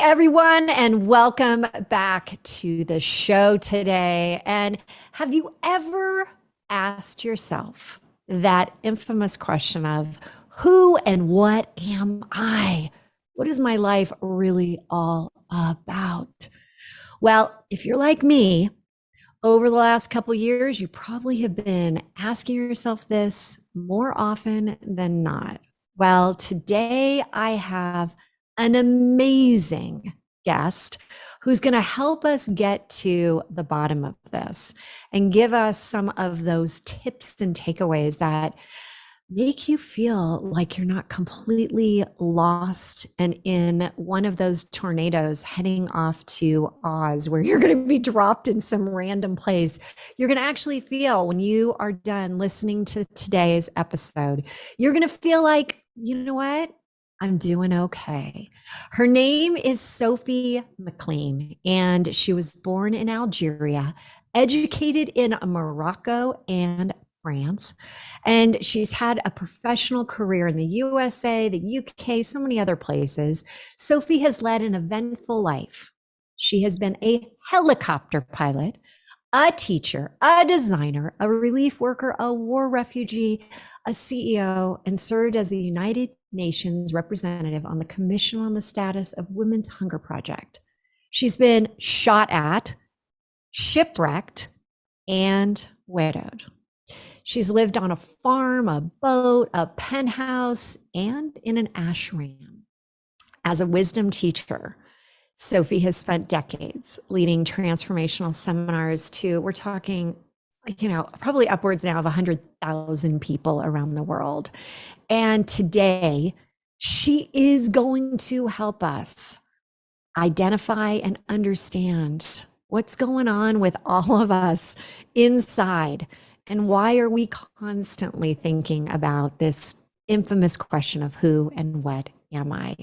everyone, and welcome back to the show today. And have you ever asked yourself that infamous question of who and what am I? What is my life really all about? Well, if you're like me, over the last couple years, you probably have been asking yourself this more often than not. Well, today I have an amazing guest who's going to help us get to the bottom of this and give us some of those tips and takeaways that make you feel like you're not completely lost and in one of those tornadoes heading off to Oz, where you're going to be dropped in some random place. You're going to actually feel when you are done listening to today's episode, you're going to feel like, you know what? I'm doing okay. Her name is Sophie McLean, and she was born in Algeria, educated in Morocco and France. And she's had a professional career in the USA, the UK, so many other places. Sophie has led an eventful life. She has been a helicopter pilot, a teacher, a designer, a relief worker, a war refugee, a CEO, and served as the United Nations representative on the Commission on the Status of Women's Hunger Project. She's been shot at, shipwrecked, and widowed. She's lived on a farm, a boat, a penthouse, and in an ashram. As a wisdom teacher, Sophie has spent decades leading transformational seminars to, we're talking, probably upwards now of 100,000 people around the world. And today, she is going to help us identify and understand what's going on with all of us inside. And why are we constantly thinking about this infamous question of who and what am I?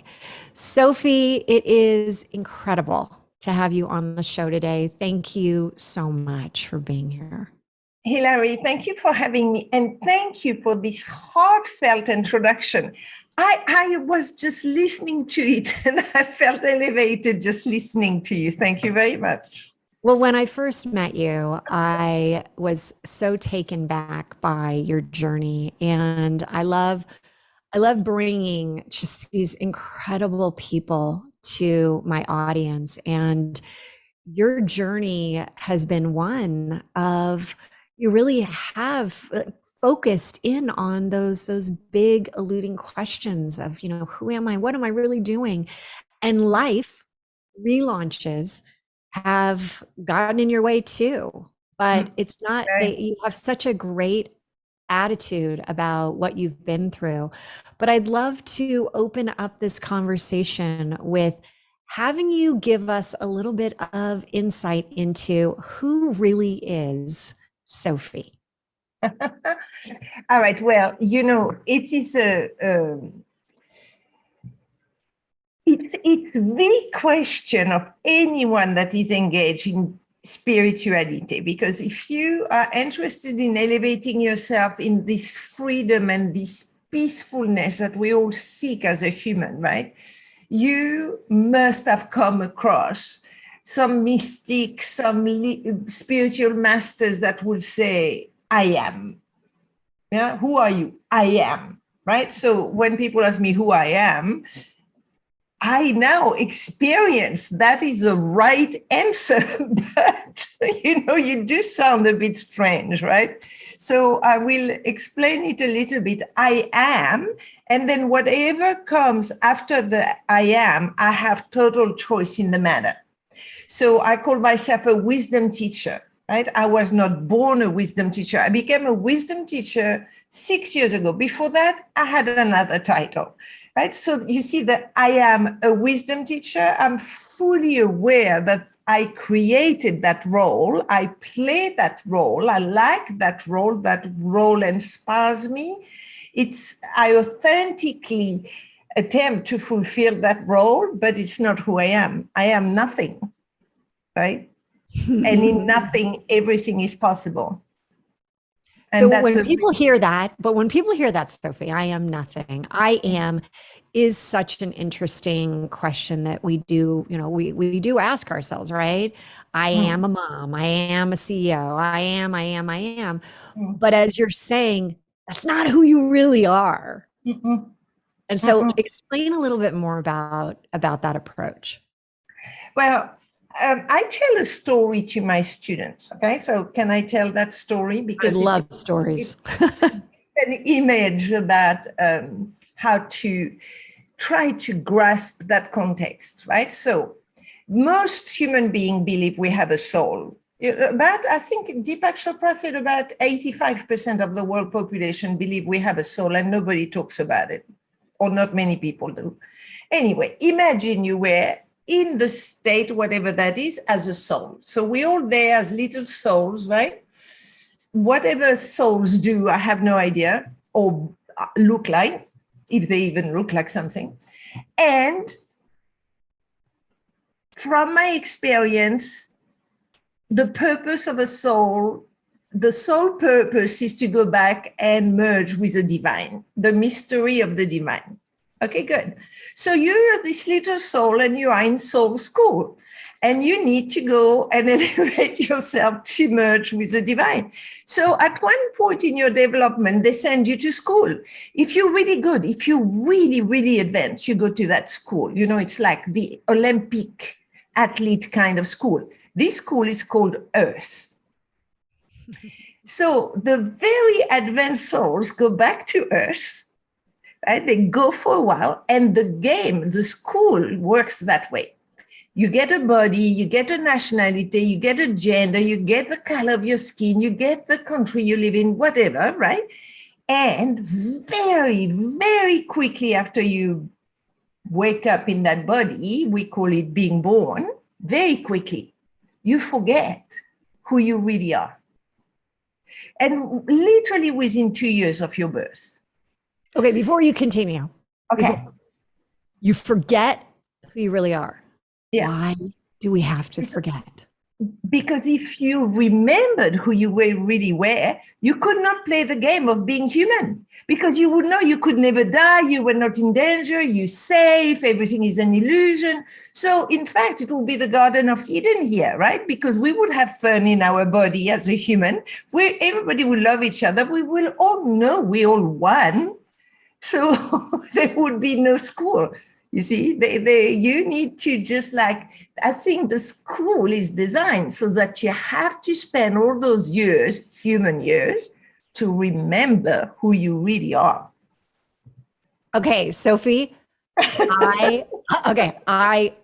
Sophie, it is incredible to have you on the show today. Thank you so much for being here. Hilary, thank you for having me. And thank you for this heartfelt introduction. I was just listening to it and I felt elevated just listening to you. Thank you very much. Well, when I first met you, I was so taken back by your journey, and I love bringing just these incredible people to my audience. And your journey has been one of, you really have focused in on those big eluding questions of, who am I? What am I really doing? And life relaunches have gotten in your way too. But it's not that you have such a great attitude about what you've been through. But I'd love to open up this conversation with having you give us a little bit of insight into who really is Sophie. All right. Well, it is it's the question of anyone that is engaged in spirituality, because if you are interested in elevating yourself in this freedom and this peacefulness that we all seek as a human, right? You must have come across some mystics, some spiritual masters that will say, I am. Yeah, who are you? I am, right? So when people ask me who I am, I now experience that is the right answer, but you do sound a bit strange, right? So I will explain it a little bit. I am, and then whatever comes after the I am, I have total choice in the matter. So I call myself a wisdom teacher, right? I was not born a wisdom teacher. I became a wisdom teacher 6 years ago. Before that, I had another title. Right? So you see that I am a wisdom teacher. I'm fully aware that I created that role. I play that role. I like that role. That role inspires me. I authentically attempt to fulfill that role, but it's not who I am. I am nothing, right? And in nothing, everything is possible. So And that's when a people hear that, but when people hear that, Sophie, I am nothing. I am is such an interesting question that we do, we do ask ourselves, right? I am mm, a mom, I am a CEO, I am. mm, But as you're saying, that's not who you really are. mm, mm, And so mm. explain a little bit more about that approach. Well, I tell a story to my students. Okay, so can I tell that story I because love it's stories. an image about how to try to grasp that context, right? So most human beings believe we have a soul. About, I think Deepak Chopra said about 85% of the world population believe we have a soul and nobody talks about it, or not many people do. Anyway, imagine you were in the state, whatever that is, as a soul. So we're all there as little souls, right? Whatever souls do, I have no idea, or look like, if they even look like something. And from my experience, the purpose of a soul, the soul purpose is to go back and merge with the divine, the mystery of the divine. Okay, good. So you're this little soul and you are in soul school and you need to go and elevate yourself to merge with the divine. So at one point in your development, they send you to school. If you're really good, if you're really, really advanced, you go to that school. You know, it's like the Olympic athlete kind of school. This school is called Earth. So the very advanced souls go back to Earth, right? They go for a while, and the game, the school works that way. You get a body, you get a nationality, you get a gender, you get the color of your skin, you get the country you live in, whatever, right? And very, very quickly after you wake up in that body, we call it being born, very quickly, you forget who you really are. And literally within 2 years of your birth. Okay, before you continue, Okay. you forget who you really are. Yeah. Why do we have to forget? Because if you remembered who you really were, you could not play the game of being human because you would know you could never die, you were not in danger, you're safe, everything is an illusion. So in fact, it will be the Garden of Eden here, right? Because we would have fun in our body as a human, where everybody will love each other. We will all know we all one. So there would be no school. You see, you need to just like, I think the school is designed so that you have to spend all those years, human years, to remember who you really are. Okay, Sophie, I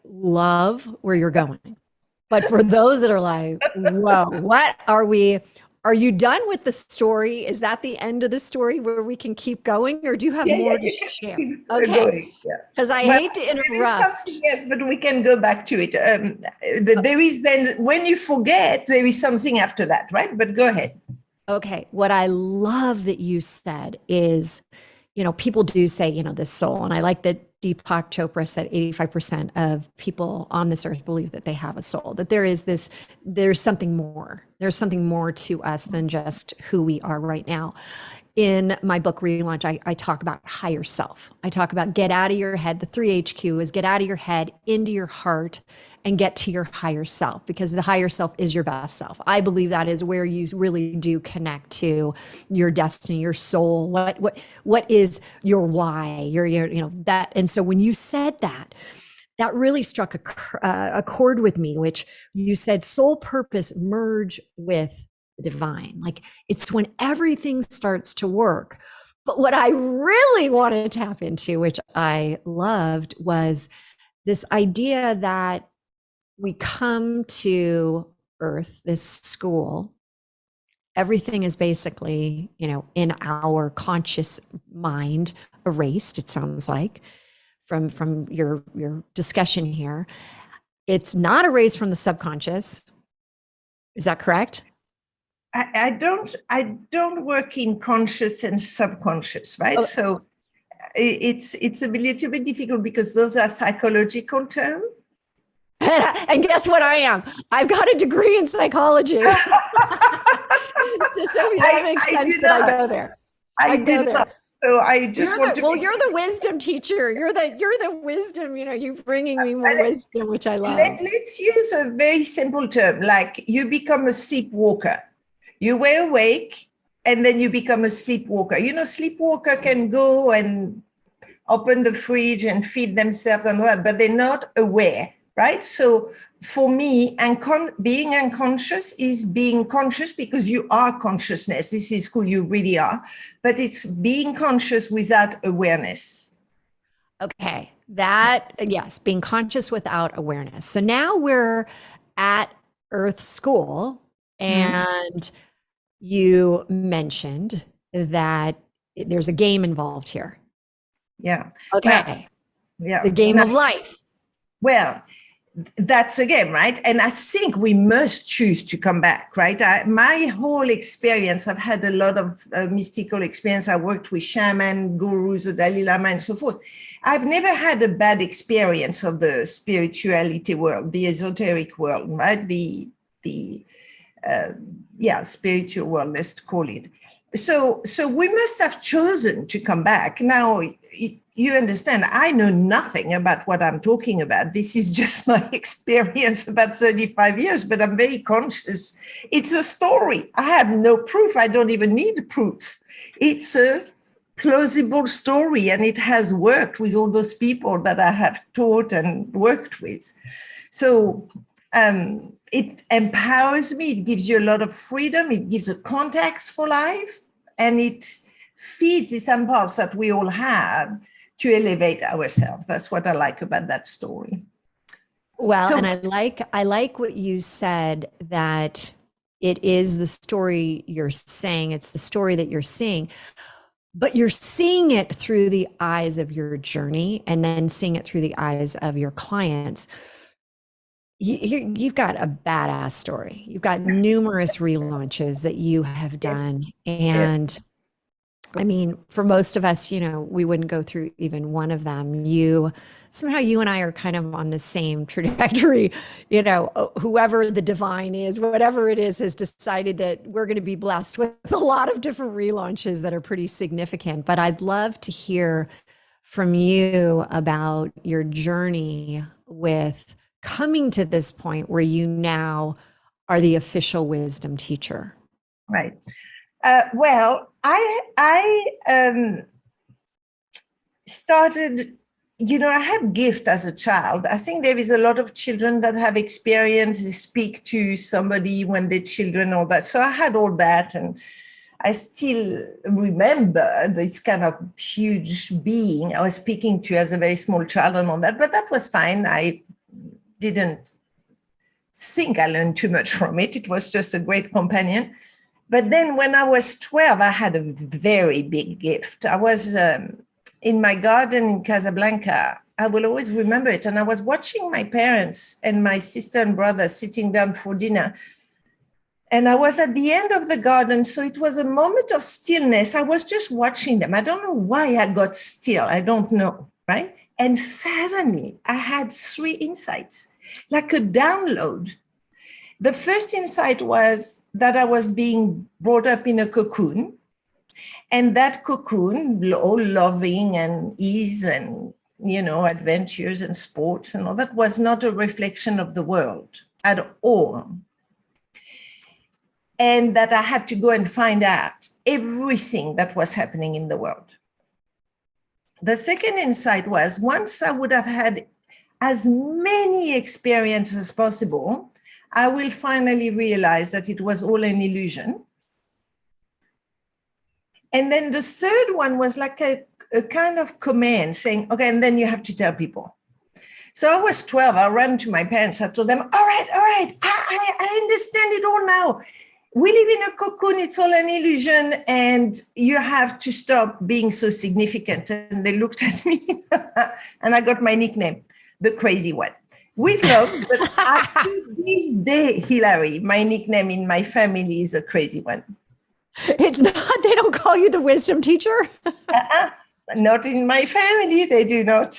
love where you're going. But for those that are like, whoa, what are you done with the story? Is that the end of the story where we can keep going, or do you have more to You can share? keep Okay. going. Yeah. Because I Well, hate to there is interrupt. something, yes, but we can go back to it. There is then, when you forget, there is something after that, right? But go ahead. Okay. What I love that you said is, people do say, the soul. And I like that Deepak Chopra said 85% of people on this earth believe that they have a soul, that there's something more. There's something more to us than just who we are right now. In my book, Relaunch, I talk about higher self. I talk about get out of your head. The 3HQ is get out of your head, into your heart, and get to your higher self, because the higher self is your best self. I believe that is where you really do connect to your destiny, your soul. What is your why? Your that. And so when you said that, that really struck a chord with me, which you said soul purpose merge with the divine. Like it's when everything starts to work. But what I really wanted to tap into, which I loved, was this idea that we come to Earth, this school, everything is basically, in our conscious mind erased, it sounds like, from your discussion here. It's not erased from the subconscious. Is that correct? I don't work in conscious and subconscious, right? Oh. So it's a little bit difficult because those are psychological terms. And guess what I am? I've got a degree in psychology. So, Sophie, that makes I sense do that I not. go there. I I go do not. there. So I just want to Well, make you're the wisdom teacher. You're the wisdom, you're bringing me more let, wisdom, which I love. let's use a very simple term, like you become a sleepwalker. You were awake and then you become a sleepwalker. Sleepwalker can go and open the fridge and feed themselves and all that, but they're not aware, right? So for me, being unconscious is being conscious because you are consciousness. This is who you really are, but it's being conscious without awareness. Okay. Yes, being conscious without awareness. So now we're at Earth School, Mm. and you mentioned that there's a game involved here. Yeah. Well, Okay. The yeah. game Now, of life. well, that's a game, right? And I think we must choose to come back, right? My whole experience, I've had a lot of mystical experience. I worked with shaman, gurus, the Dalai Lama, and so forth. I've never had a bad experience of the spirituality world, the esoteric world, right? The uh, spiritual world, let's call it. So we must have chosen to come back. Now, you understand, I know nothing about what I'm talking about. This is just my experience about 35 years, but I'm very conscious. It's a story. I have no proof. I don't even need proof. It's a plausible story, and it has worked with all those people that I have taught and worked with. So it empowers me. It gives you a lot of freedom. It gives a context for life, and it feeds this impulse that we all have to elevate ourselves. That's what I like about that story. Well, So and I like what you said, that it is the story you're saying, it's the story that you're seeing, but you're seeing it through the eyes of your journey and then seeing it through the eyes of your clients. You've got a badass story. You've got numerous relaunches that you have yes, done. yes, And I mean, for most of us, we wouldn't go through even one of them. Somehow you and I are kind of on the same trajectory. Whoever the divine is, whatever it is, has decided that we're going to be blessed with a lot of different relaunches that are pretty significant. But I'd love to hear from you about your journey with coming to this point where you now are the official wisdom teacher. right. Well, I started, I had gift as a child. I think there is a lot of children that have experience, they speak to somebody when they're children, all that. So I had all that, and I still remember this kind of huge being I was speaking to as a very small child and all that, but that was fine. I didn't think I learned too much from it. It was just a great companion. But then when I was 12, I had a very big gift. I was in my garden in Casablanca. I will always remember it. And I was watching my parents and my sister and brother sitting down for dinner. And I was at the end of the garden. So it was a moment of stillness. I was just watching them. I don't know why I got still. I don't know. Right. And suddenly I had three insights, like a download. The first insight was that I was being brought up in a cocoon, and that cocoon, all loving and ease and, adventures and sports and all that, was not a reflection of the world at all. And that I had to go and find out everything that was happening in the world. The second insight was, once I would have had as many experiences as possible, I will finally realize that it was all an illusion. And then the third one was like a kind of command saying, okay, and then you have to tell people. So I was 12. I ran to my parents. I told them, all right, I understand it all now. We live in a cocoon. It's all an illusion. And you have to stop being so significant. And they looked at me and I got my nickname, the crazy one. With love, but to this day, Hilary, my nickname in my family is a crazy one. It's not, they don't call you the wisdom teacher. Not in my family, they do not.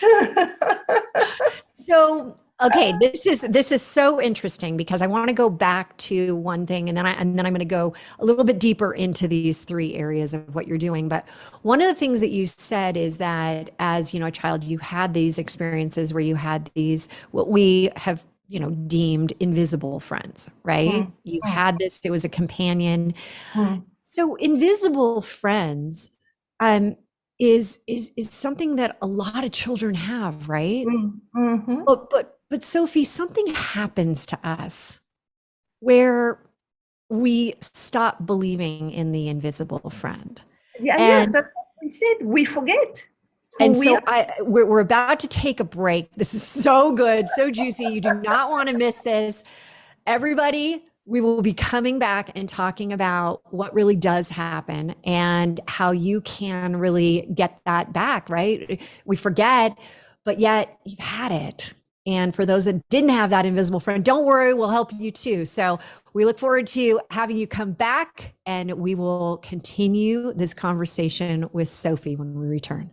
So Okay, this is so interesting because I want to go back to one thing, and then I'm going to go a little bit deeper into these three areas of what you're doing. But one of the things that you said is that as a child, you had these experiences where you had these what we have deemed invisible friends, right? Mm, You mm, had this; it was a companion. mm, So invisible friends, um, is something that a lot of children have, right? mhm. But Sophie, something happens to us where we stop believing in the invisible friend. Yeah, yeah, And that's what we said. We forget who and we so are. we're about to take a break. This is so good, so juicy. You do not want to miss this. Everybody, we will be coming back and talking about what really does happen and how you can really get that back, right? We forget, but yet you've had it. And for those that didn't have that invisible friend, don't worry, we'll help you too. So we look forward to having you come back and we will continue this conversation with Sophie when we return.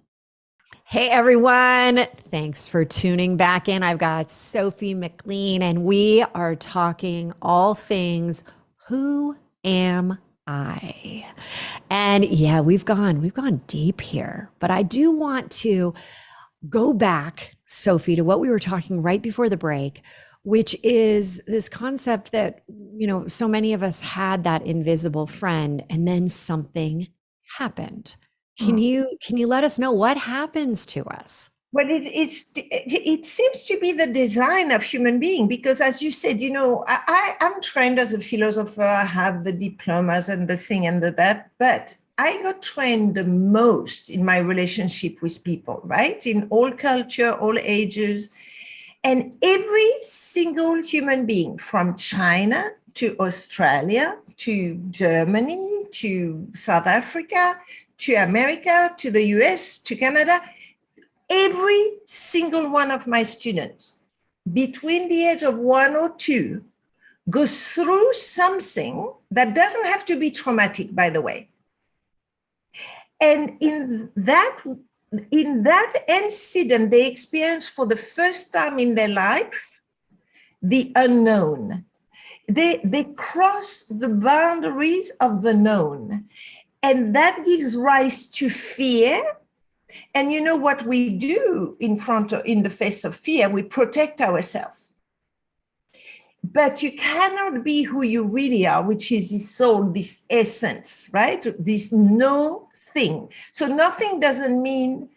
Hey everyone, thanks for tuning back in. I've got Sophie McLean, and we are talking all things who am I? And yeah, we've gone deep here, but I do want to go back, Sophie, to what we were talking right before the break, which is this concept that so many of us had that invisible friend and then something happened. Mm. Can you let us know what happens to us? Well, it seems to be the design of human being because, as you said, I'm trained as a philosopher. I have the diplomas and the thing and the that, but I got trained the most in my relationship with people, right? In all culture, all ages, and every single human being from China to Australia to Germany to South Africa to America to the US to Canada, every single one of my students between the age of 1 or 2 goes through something that doesn't have to be traumatic, by the way. And in that incident, they experience for the first time in their life the unknown. They cross the boundaries of the known, and that gives rise to fear. And you know what we do in the face of fear? We protect ourselves. But you cannot be who you really are, which is this soul, this essence, right? This no thing. So nothing doesn't mean,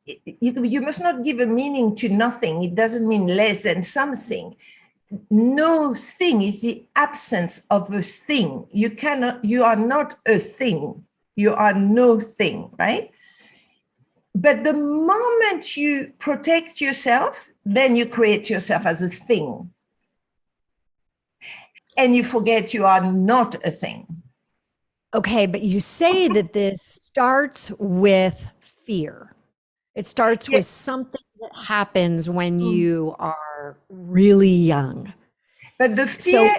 you must not give a meaning to nothing. It doesn't mean less than something. No thing is the absence of a thing. You are not a thing. You are no thing, right? But the moment you protect yourself, then you create yourself as a thing. And you forget you are not a thing. Okay, but you say that this starts with fear. It starts Yeah. with something that happens when Mm. you are really young. But the So fear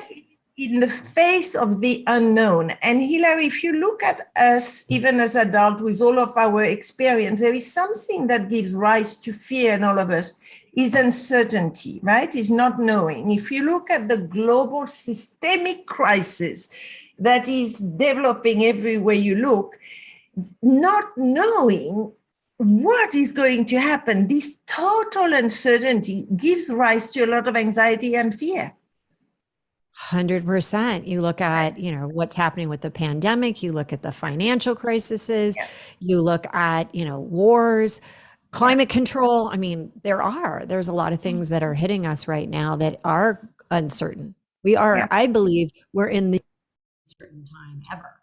in the face of the unknown. And Hilary, if you look at us, even as adults, with all of our experience, there is something that gives rise to fear in all of us, is uncertainty, right? Is not knowing. If you look at the global systemic crisis that is developing everywhere you look, not knowing what is going to happen, this total uncertainty gives rise to a lot of anxiety and fear. 100%. You look at, what's happening with the pandemic, you look at the financial crises, Yeah, you look at, wars, yeah, climate control. I mean, there's a lot of things that are hitting us right now that are uncertain. yeah. I believe we're in the uncertain time ever.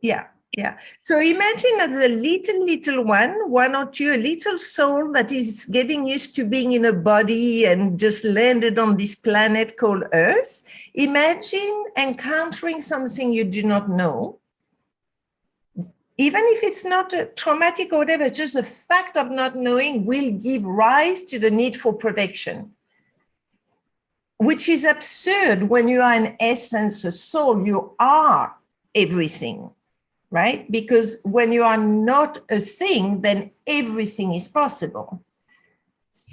Yeah, yeah. So imagine as a little one, 1 or 2, a little soul that is getting used to being in a body and just landed on this planet called Earth. Imagine encountering something you do not know. Even if it's not traumatic or whatever, just the fact of not knowing will give rise to the need for protection, which is absurd when you are in essence a soul. You are everything, right? Because when you are not a thing, then everything is possible.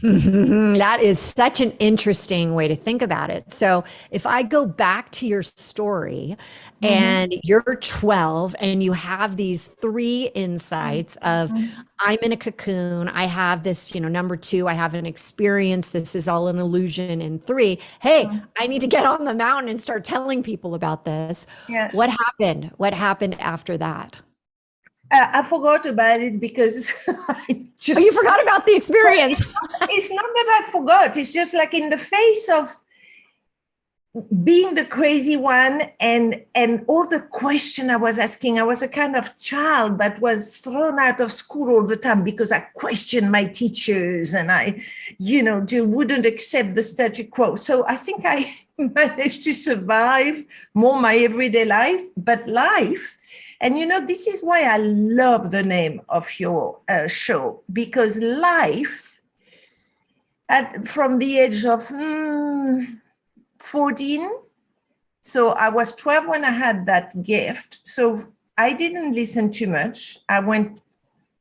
That is such an interesting way to think about it. So, if I go back to your story Mhm. and you're 12 and you have these three insights of, Mhm. I'm in a cocoon, I have this, number two, I have an experience, this is all an illusion. And three, hey, I need to get on the mountain and start telling people about this. Yes. What happened? What happened after that? I forgot about it because I Oh, you just, forgot about the well, experience. it's not that I forgot. It's just like in the face of being the crazy one and all the question I was asking. I was a kind of child that was thrown out of school all the time because I questioned my teachers and I, wouldn't accept the statu quo. So I think I managed to survive more my everyday life, but life. And this is why I love the name of your show, because life from the age of 14. So I was 12 when I had that gift. So I didn't listen too much. I went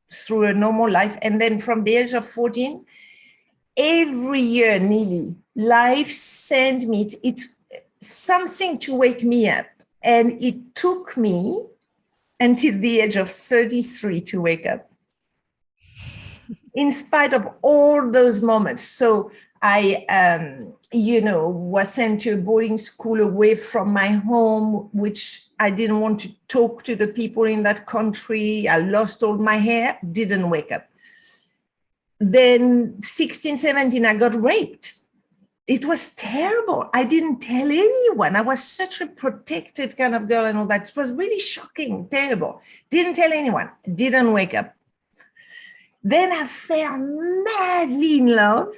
through a normal life. And then from the age of 14, every year nearly, life sent me it's something to wake me up. And it took me until the age of 33 to wake up, in spite of all those moments. So I, was sent to a boarding school away from my home, which I didn't want to talk to the people in that country. I lost all my hair, didn't wake up. Then 16, 17, I got raped. It was terrible. I didn't tell anyone. I was such a protected kind of girl and all that. It was really shocking, terrible. Didn't tell anyone, didn't wake up. Then I fell madly in love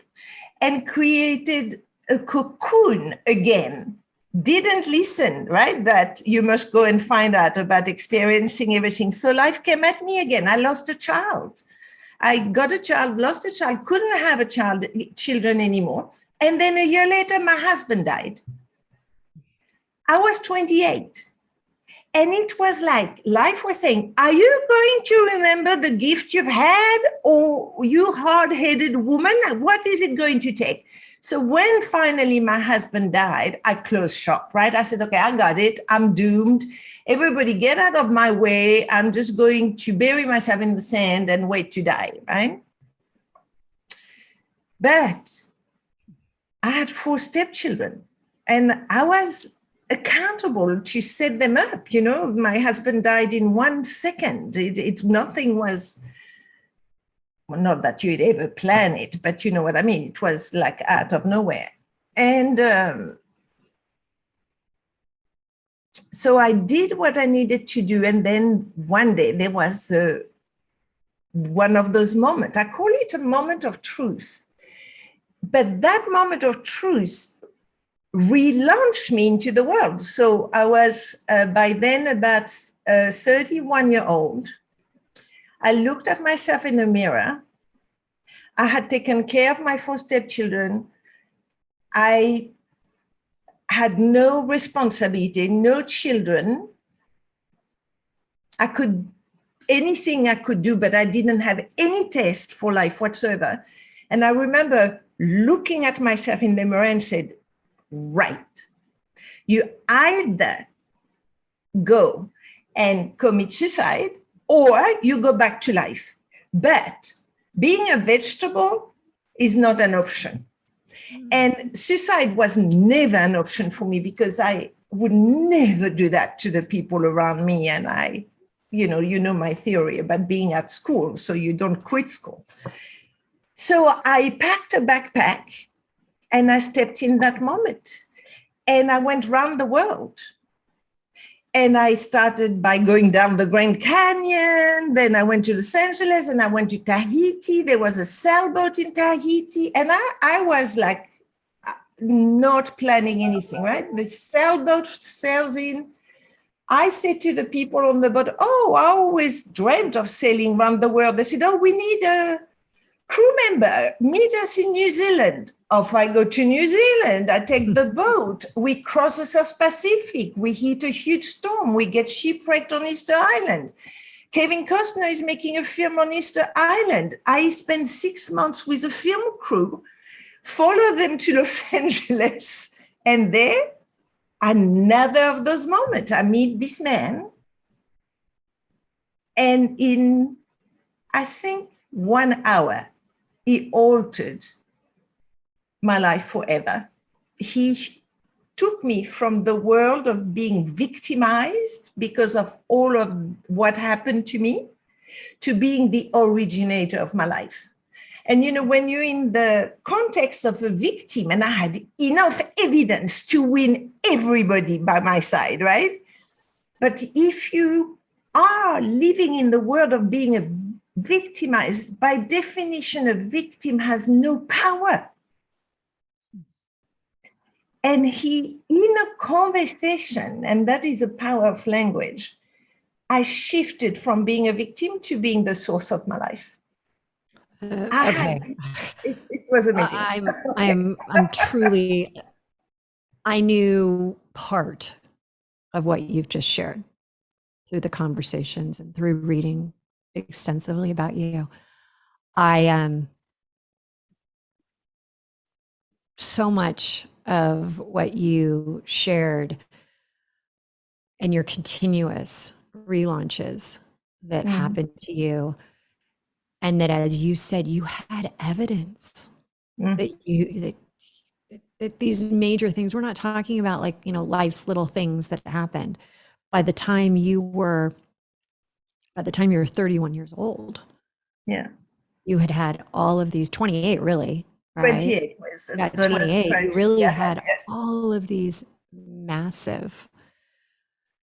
and created a cocoon again. Didn't listen, right? That you must go and find out about experiencing everything. So life came at me again. I lost a child. I got a child, lost a child, couldn't have children anymore. And then a year later, my husband died. I was 28. And it was like life was saying, are you going to remember the gift you've had, or you hard-headed woman? What is it going to take? So when finally my husband died, I closed shop, right? I said, okay, I got it. I'm doomed. Everybody get out of my way. I'm just going to bury myself in the sand and wait to die, right? But I had 4 stepchildren and I was accountable to set them up. My husband died in 1 second. Nothing was, well, not that you'd ever plan it, but you know what I mean. It was like out of nowhere. And so I did what I needed to do. And then one day there was one of those moments. I call it a moment of truth. But that moment of truth relaunched me into the world. So I was by then about 31-year-old. I looked at myself in the mirror. I had taken care of my 4 stepchildren. I had no responsibility, no children. Anything I could do, but I didn't have any taste for life whatsoever. And I remember looking at myself in the mirror and said, right, you either go and commit suicide or you go back to life. But being a vegetable is not an option. And suicide was never an option for me because I would never do that to the people around me. And I, you know my theory about being at school, so you don't quit school. So I packed a backpack and I stepped in that moment. And I went around the world. And I started by going down the Grand Canyon. Then I went to Los Angeles and I went to Tahiti. There was a sailboat in Tahiti. And I was like not planning anything, right? The sailboat sails in. I said to the people on the boat, oh, I always dreamt of sailing around the world. They said, oh, we need a crew member. Meet us in New Zealand. Off I go to New Zealand. I take the boat. We cross the South Pacific. We hit a huge storm. We get shipwrecked on Easter Island. Kevin Costner is making a film on Easter Island. I spent 6 months with a film crew, follow them to Los Angeles, and there, another of those moments. I meet this man, and in, I think, 1 hour, he altered my life forever. He took me from the world of being victimized because of all of what happened to me to being the originator of my life. And, you know, when you're in the context of a victim, and I had enough evidence to win everybody by my side, right? But if you are living in the world of being a victimized, by definition, a victim has no power. And he, in a conversation, and that is the power of language, I shifted from being a victim to being the source of my life. Okay. It was amazing. I'm truly, I knew part of what you've just shared through the conversations and through reading extensively about you. So much of what you shared and your continuous relaunches that happened to you, and that, as you said, you had evidence that these major things, we're not talking about like, you know, life's little things that happened. By the time you were 31 years old, Yeah. you had all of these, 28 really, right? 28 was Yeah, the 28. You last really yeah, had yes. all of these massive,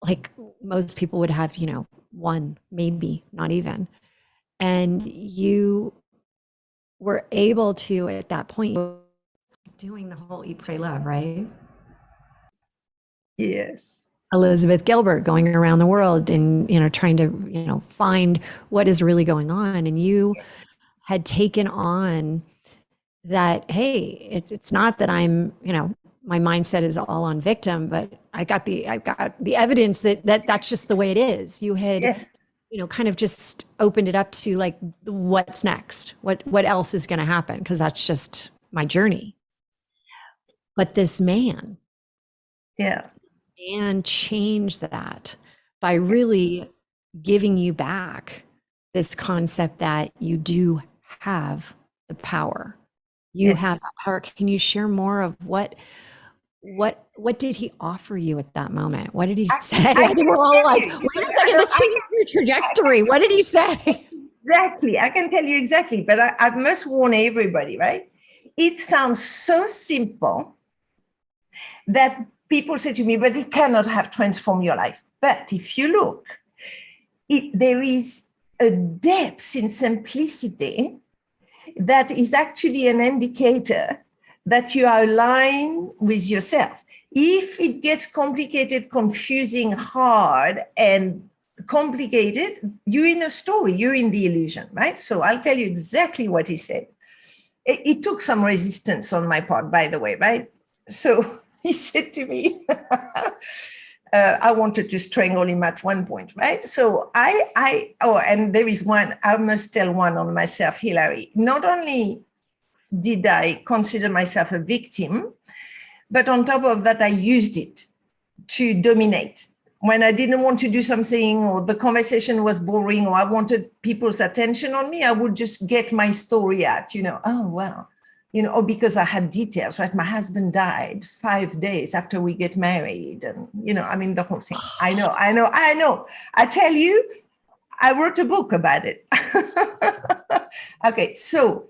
like most people would have, you know, one, maybe not even. And you were able to, at that point, doing the whole eat, pray, love, right? Yes. Elizabeth Gilbert going around the world and, you know, trying to, you know, find what is really going on. And you had taken on that, hey, it's not that I'm, you know, my mindset is all on victim, but I got the evidence that's just the way it is. You had, Yeah. you know, kind of just opened it up to like, what's next? What else is going to happen? Because that's just my journey. But this man, Yeah. and change that by really giving you back this concept that you do have the power. You have Yes. that power. Can you share more of what did he offer you at that moment? What did he say? I I think can we're all tell like, you, wait a second, this changed your trajectory. What did he say? exactly. I can tell you exactly, but I must warn everybody, right? It sounds so simple that people say to me, but it cannot have transformed your life. But if you look, there is a depth in simplicity that is actually an indicator that you are aligned with yourself. If it gets complicated, confusing, hard, and complicated, you're in a story, you're in the illusion, right? So I'll tell you exactly what he said. It took some resistance on my part, by the way, right? So he said to me, I wanted to strangle him at one point, right? So and there is one, I must tell one on myself, Hilary. Not only did I consider myself a victim, but on top of that, I used it to dominate. When I didn't want to do something, or the conversation was boring, or I wanted people's attention on me, I would just get my story out, you know, oh, well, you know, or because I had details, right? My husband died 5 days after we get married. And, you know, I mean, the whole thing. I know. I tell you, I wrote a book about it. Okay, so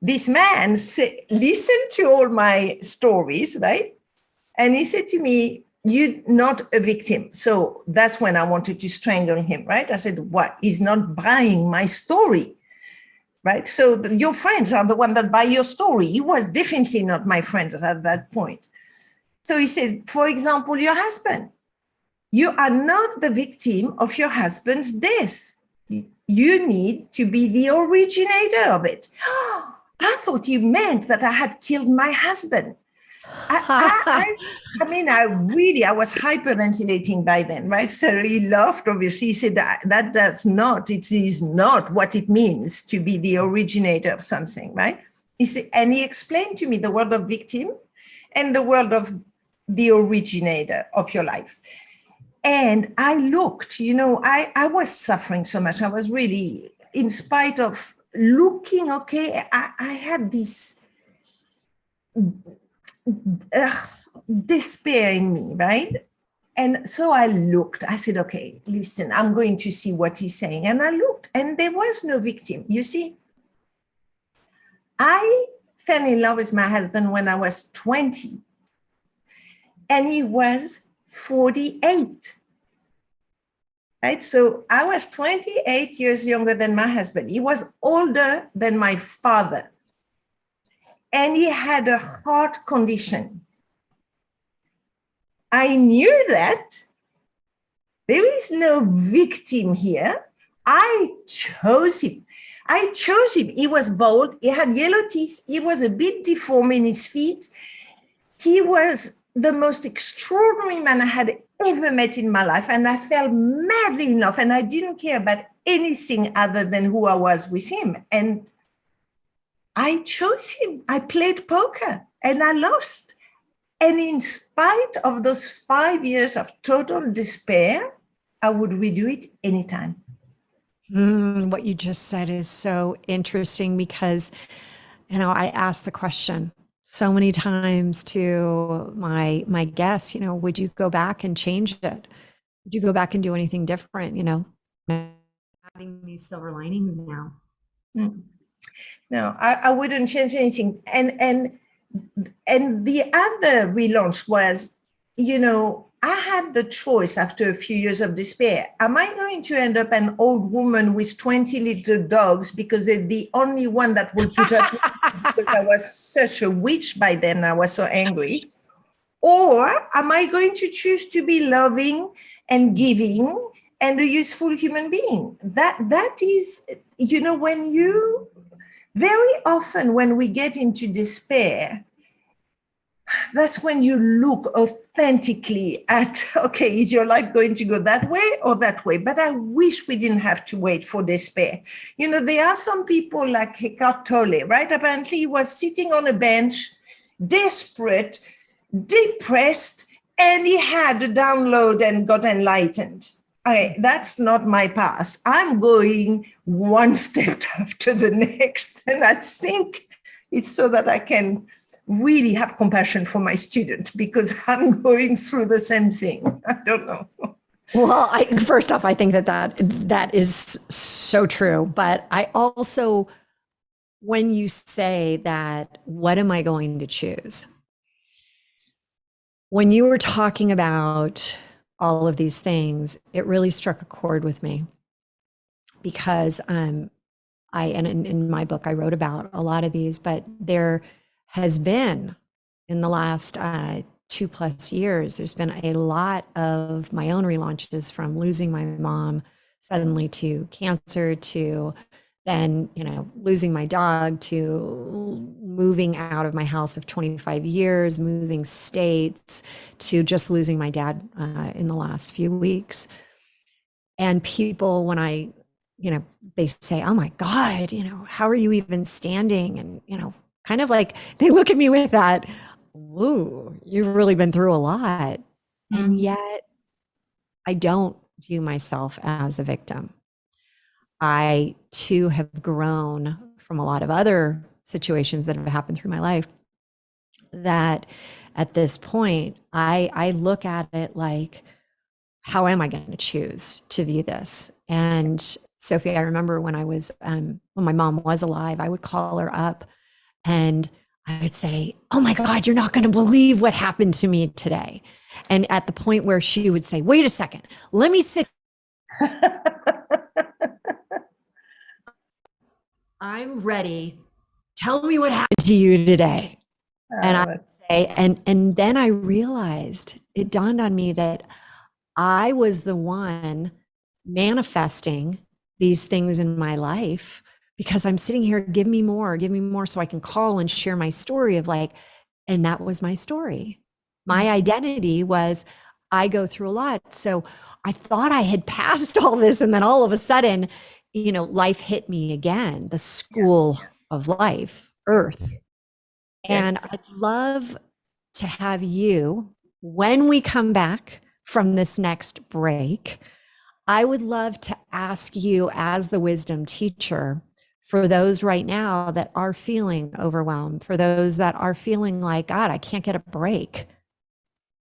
this man listened to all my stories, right? And he said to me, you're not a victim. So that's when I wanted to strangle him, right? I said, what? He's not buying my story, right? So your friends are the one that buy your story. He was definitely not my friend at that point. So he said, for example, your husband. You are not the victim of your husband's death. You need to be the originator of it. I thought you meant that I had killed my husband. I was hyperventilating by then, right? So he laughed, obviously. He said it is not what it means to be the originator of something, right? He said, and he explained to me the world of victim and the world of the originator of your life. And I looked, I was suffering so much. I was really, in spite of looking okay, I had this despair in me, right? And so I looked, I said, okay, listen, I'm going to see what he's saying. And I looked, and there was no victim. You see, I fell in love with my husband when I was 20, and he was 48. Right? So I was 28 years younger than my husband. He was older than my father. And he had a heart condition. I knew that there is no victim here. I chose him. He was bald. He had yellow teeth. He was a bit deformed in his feet. He was the most extraordinary man I had ever met in my life. And I fell madly in love. And I didn't care about anything other than who I was with him. And I chose him. I played poker and I lost. And in spite of those 5 years of total despair, I would redo it anytime. What you just said is so interesting because, I asked the question so many times to my guests, would you go back and change it? Would you go back and do anything different? Having these silver linings now. No, I wouldn't change anything. And the other relaunch was, I had the choice after a few years of despair. Am I going to end up an old woman with 20 little dogs because they're the only one that will put up with me because I was such a witch by then, I was so angry? Or am I going to choose to be loving and giving and a useful human being? That is, when you, very often when we get into despair, that's when you look authentically at, okay, is your life going to go that way or that way? But I wish we didn't have to wait for despair. There are some people like Eckhart Tolle, right? Apparently he was sitting on a bench, desperate, depressed, and he had a download and got enlightened. Okay, that's not my path. I'm going one step after the next. And I think it's so that I can really have compassion for my student because I'm going through the same thing. I don't know. Well, first off, I think that is so true. But I also, when you say that, what am I going to choose? When you were talking about all of these things, it really struck a chord with me because and in my book, I wrote about a lot of these, but there has been in the last 2+ years, there's been a lot of my own relaunches, from losing my mom suddenly to cancer, to then, losing my dog, to moving out of my house of 25 years, moving states, to just losing my dad in the last few weeks. And people, when they say, oh my God, how are you even standing? And, kind of like they look at me with that, ooh, you've really been through a lot. Mm-hmm. And yet I don't view myself as a victim. I too have grown from a lot of other situations that have happened through my life, that at this point, I look at it like, how am I going to choose to view this? And Sophie, I remember when when my mom was alive, I would call her up and I would say, oh my God, you're not going to believe what happened to me today. And at the point where she would say, wait a second, let me sit. I'm ready. Tell me what happened to you today. And I would say, and then I realized, it dawned on me that I was the one manifesting these things in my life because I'm sitting here, give me more so I can call and share my story of like, And that was my story. My identity was I go through a lot. So I thought I had passed all this. And then all of a sudden, life hit me again, the school of life, Earth. And Yes. I'd love to have you, when we come back from this next break, I would love to ask you, as the wisdom teacher, for those right now that are feeling overwhelmed, for those that are feeling like, God, I can't get a break.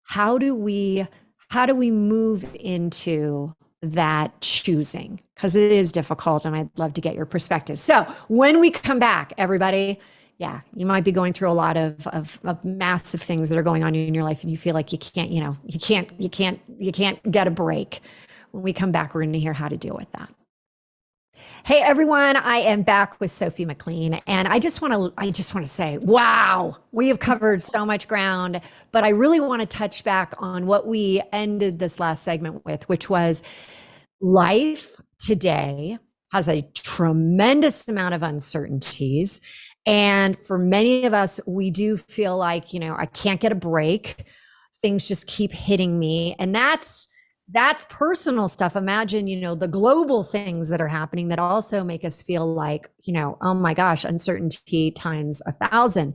How do we move into that choosing? Because it is difficult, and I'd love to get your perspective. So when we come back, everybody, yeah, you might be going through a lot of massive things that are going on in your life, and you feel like you can't, you can't get a break. When we come back, we're going to hear how to deal with that. Hey everyone, I am back with Sophie McLean, and I just want to say, wow, we have covered so much ground, but I really want to touch back on what we ended this last segment with, which was life today has a tremendous amount of uncertainties. And for many of us, we do feel like, I can't get a break. Things just keep hitting me. And that's personal stuff. Imagine, the global things that are happening that also make us feel like, oh my gosh, uncertainty times 1,000.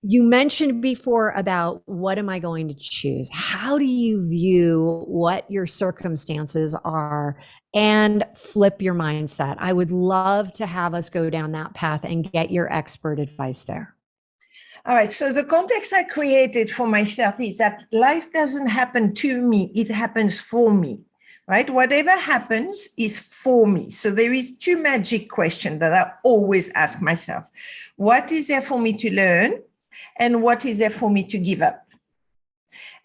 You mentioned before about what am I going to choose? How do you view what your circumstances are and flip your mindset? I would love to have us go down that path and get your expert advice there. All right. So the context I created for myself is that life doesn't happen to me, it happens for me. Right? Whatever happens is for me. So there is two magic questions that I always ask myself. What is there for me to learn? And what is there for me to give up?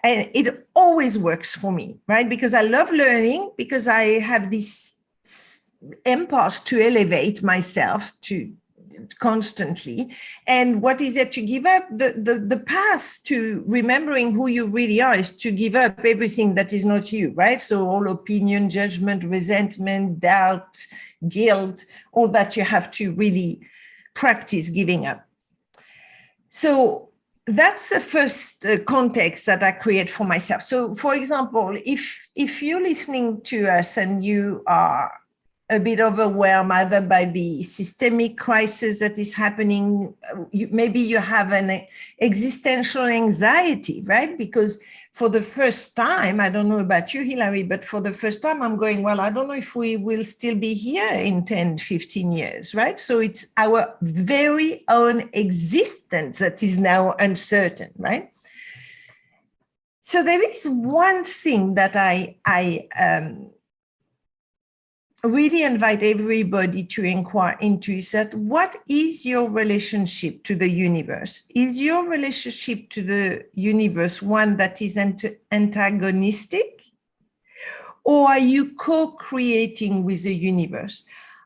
And it always works for me, right? Because I love learning, because I have this impulse to elevate myself to constantly. And what is there to give up? The path to remembering who you really are is to give up everything that is not you, right? So all opinion, judgment, resentment, doubt, guilt, all that you have to really practice giving up. So that's the first context that I create for myself. So, for example, if you're listening to us and you are a bit overwhelmed either by the systemic crisis that is happening, maybe you have an existential anxiety, right? Because for the first time, I don't know about you, Hilary, but for the first time I'm going, well, I don't know if we will still be here in 10, 15 years, right? So it's our very own existence that is now uncertain, right? So there is one thing that I really invite everybody to inquire into, is that what is your relationship to the universe? Is your relationship to the universe one that is antagonistic? Or are you co-creating with the universe?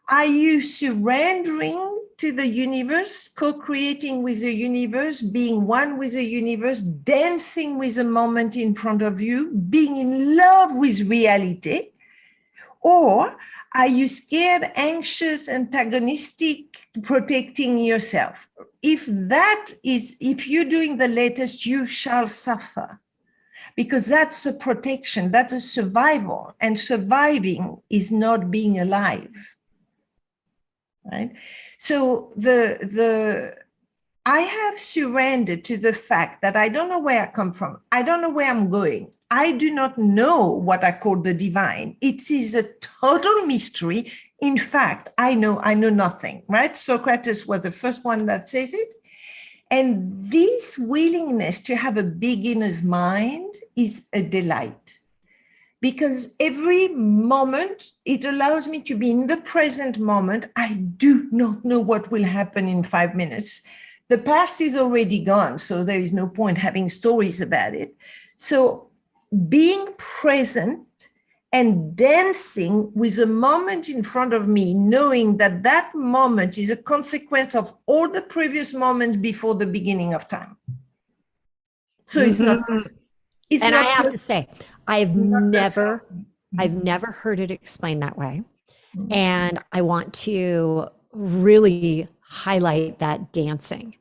Are you surrendering to the universe, co-creating with the universe, being one with the universe, dancing with the moment in front of you, being in love with reality? Or are you scared, anxious, antagonistic, protecting yourself? If you're doing the latest, you shall suffer, because that's a protection, that's a survival, and surviving is not being alive, right? So I have surrendered to the fact that I don't know where I come from. I don't know where I'm going. I do not know what I call the divine. It is a total mystery. In fact, I know nothing, right? Socrates was the first one that says it. And this willingness to have a beginner's mind is a delight, because every moment it allows me to be in the present moment. I do not know what will happen in 5 minutes. The past is already gone, so there is no point having stories about it. So being present and dancing with a moment in front of me, knowing that that moment is a consequence of all the previous moments before the beginning of time. So it's not, and I have to say, I've personal. never heard it explained that way. And I want to really highlight that dancing.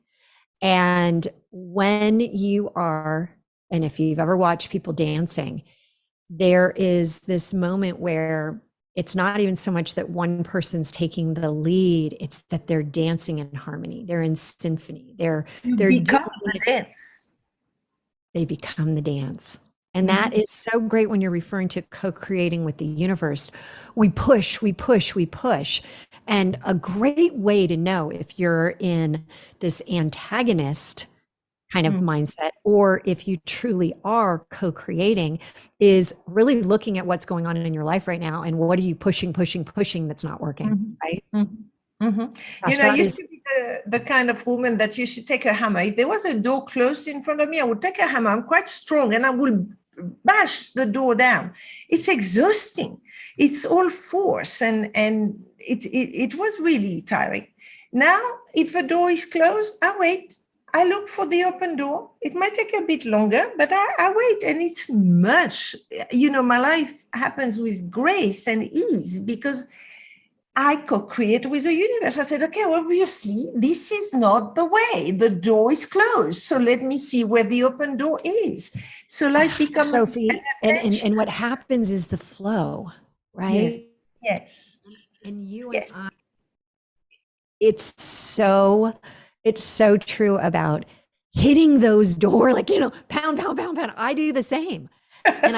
And when you are, and if you've ever watched people dancing, there is this moment where it's not even so much that one person's taking the lead, it's that they're dancing in harmony, they're in symphony, You they're become doing the it, dance. they become the dance. And Mhm. that is so great when you're referring to co-creating with the universe. We push, we push, we push. And a great way to know if you're in this antagonist kind of Mm. mindset, or if you truly are co-creating, is really looking at what's going on in your life right now and what are you pushing, pushing, pushing that's not working, Mhm. right? Mhm. Mhm. Gosh, I that used to is be the kind of woman that used to take a hammer. If there was a door closed in front of me, I would take a hammer. I'm quite strong and I will bash the door down. It's exhausting. It's all force and it was really tiring. Now, if a door is closed, I wait. I look for the open door. It might take a bit longer, but I wait and it's much, my life happens with grace and ease because I co-create with the universe. I said, okay, obviously, this is not the way. The door is closed. So let me see where the open door is. So life becomes an Sophie, adventure. and what happens is the flow, Yes, right? yes, And you and yes. I, it's so true about hitting those door, like, pound, pound, pound, pound. I do the same. And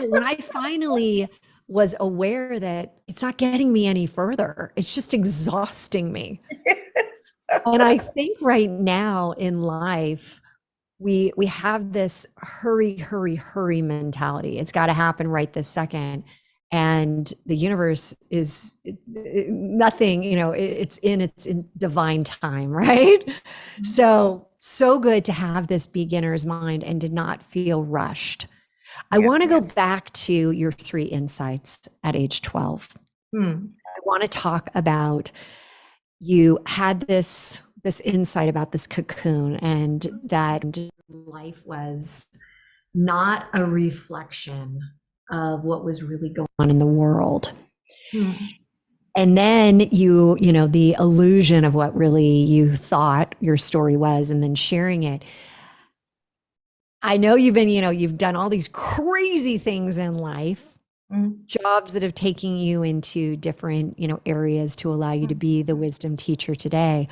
when I finally was aware that it's not getting me any further, it's just exhausting me. And I think right now in life, we have this hurry, hurry, hurry mentality. It's got to happen right this second. And the universe is nothing, it's in divine time, right? So good to have this beginner's mind and to not feel rushed. I Yeah. want to go back to your 3 insights at age 12. Hmm. I want to talk about, you had this insight about this cocoon and that life was not a reflection of what was really going on in the world. Hmm. And then the illusion of what really you thought your story was, and then sharing it. I know you've done all these crazy things in life, Hmm. jobs that have taken you into different, areas to allow you to be the wisdom teacher today.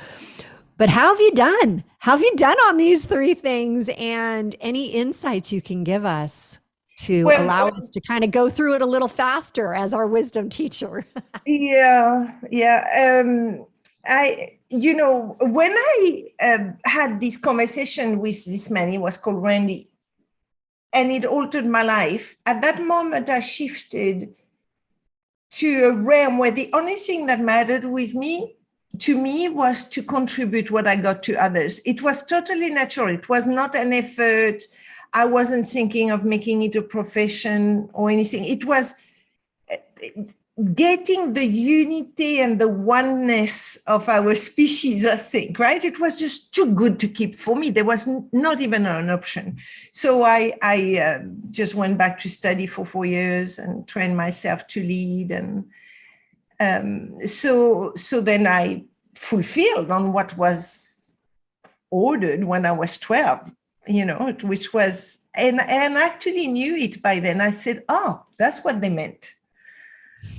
But how have you done? How have you done on these 3 things, and any insights you can give us to allow Well, us to kind of go through it a little faster as our wisdom teacher? yeah, yeah. When I had this conversation with this man, he was called Randy, and it altered my life. At that moment, I shifted to a realm where the only thing that mattered to me was to contribute what I got to others. It was totally natural. It was not an effort. I wasn't thinking of making it a profession or anything. It was getting the unity and the oneness of our species, I think, right? It was just too good to keep for me. There was not even an option. So I just went back to study for 4 years and trained myself to lead. And so then I fulfilled on what was ordered when I was 12, which was, and I actually knew it by then. I said, oh, that's what they meant.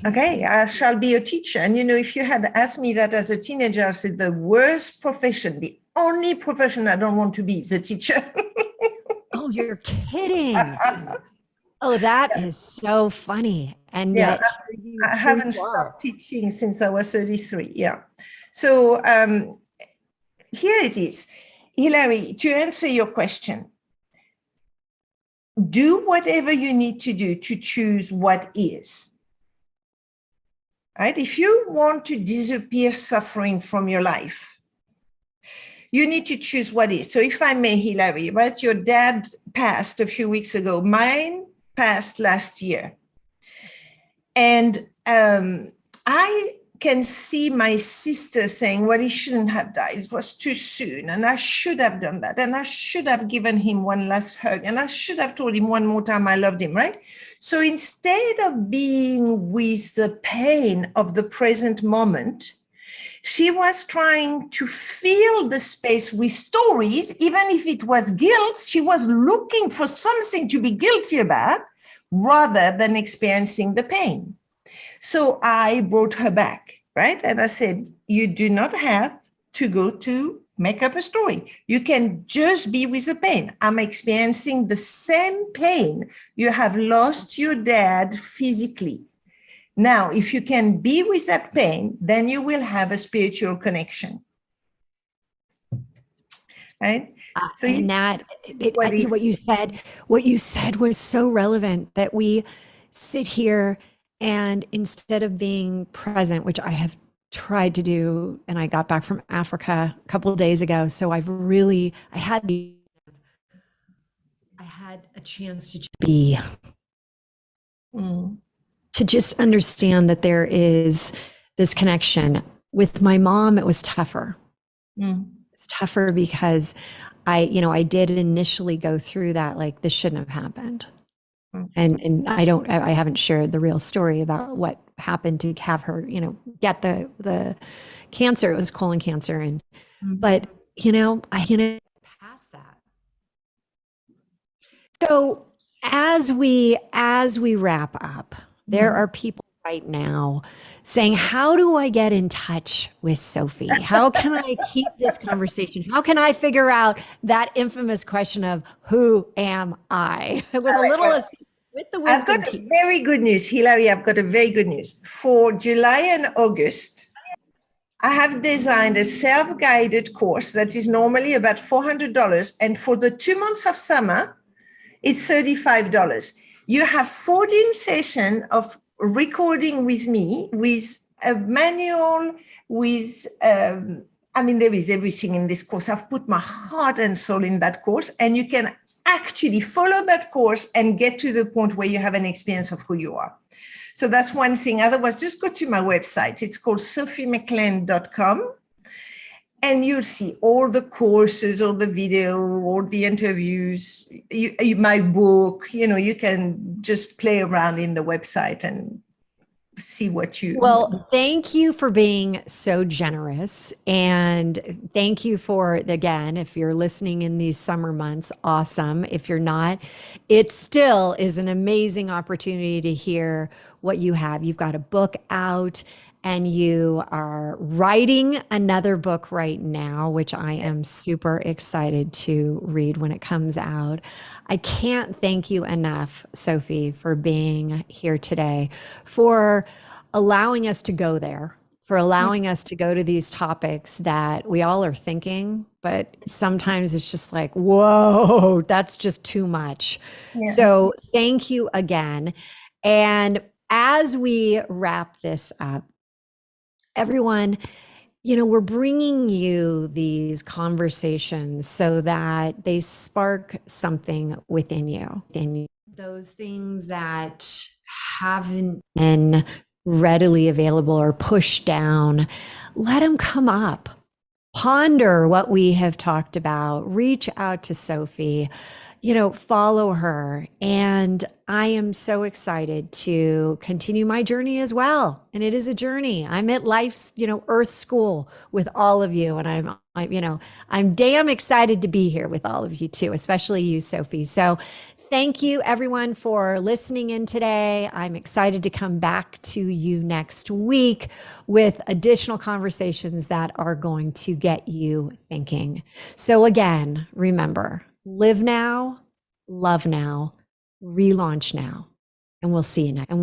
Okay, I shall be a teacher. And if you had asked me that as a teenager, I said the worst profession, the only profession I don't want to be is a teacher. Oh, you're kidding. Oh, that is so funny. And Yeah, yet I here haven't you are. stopped teaching since I was 33. Yeah. So here it is. Hilary, to answer your question, do whatever you need to do to choose what is. Right? If you want to disappear suffering from your life, you need to choose what is. So if I may, Hilary, right? Your dad passed a few weeks ago. Mine passed last year. And I can see my sister saying, well, he shouldn't have died. It was too soon. And I should have done that. And I should have given him one last hug. And I should have told him one more time I loved him, right? So instead of being with the pain of the present moment, She was trying to fill the space with stories, even if it was guilt. She was looking for something to be guilty about rather than experiencing the pain. So I brought her back, right? And I said, you do not have to go to make up a story. You can just be with the pain. I'm experiencing the same pain. You have lost your dad physically. Now, if you can be with that pain, then you will have a spiritual connection. Right? So and what you said was so relevant, that we sit here and instead of being present, which I have tried to do, and I got back from Africa a couple of days ago, so I had a chance to just be, to just understand that there is this connection. With my mom, it was tougher. It's tougher because I did initially go through that, like, this shouldn't have happened. And I haven't shared the real story about what happened to have her, get the cancer. It was colon cancer. But I past that. So as we wrap up, there are people right now saying, how do I get in touch with Sophie? How can I keep this conversation? How can I figure out that infamous question of who am I? With a little assistance with the wisdom I've got team. very good news, Hilary. I've got a very good news. For July and August, I have designed a self-guided course that is normally about $400. And for the 2 months of summer, it's $35. You have 14 sessions of recording with me, with a manual, with, there is everything in this course. I've put my heart and soul in that course, and you can actually follow that course and get to the point where you have an experience of who you are. So that's one thing. Otherwise, just go to my website. It's called sophiemclean.com. And you'll see all the courses, all the video, all the interviews, my book. You can just play around in the website and see what you... Well, thank you for being so generous. And thank you for, again, if you're listening in these summer months, awesome. If you're not, it still is an amazing opportunity to hear what you have. You've got a book out, and you are writing another book right now, which I am super excited to read when it comes out. I can't thank you enough, Sophie, for being here today, for allowing us to go there, for allowing us to go to these topics that we all are thinking, but sometimes it's just like, whoa, that's just too much. Yeah. So thank you again. And as we wrap this up, everyone, we're bringing you these conversations so that they spark something within you. Those things that haven't been readily available or pushed down, let them come up. Ponder what we have talked about. Reach out to Sophie, follow her. And I am so excited to continue my journey as well. And it is a journey. I'm at life's, Earth school with all of you. And I'm damn excited to be here with all of you too, especially you, Sophie. So thank you everyone for listening in today. I'm excited to come back to you next week with additional conversations that are going to get you thinking. So again, remember, live now, love now, relaunch now, and we'll see you next.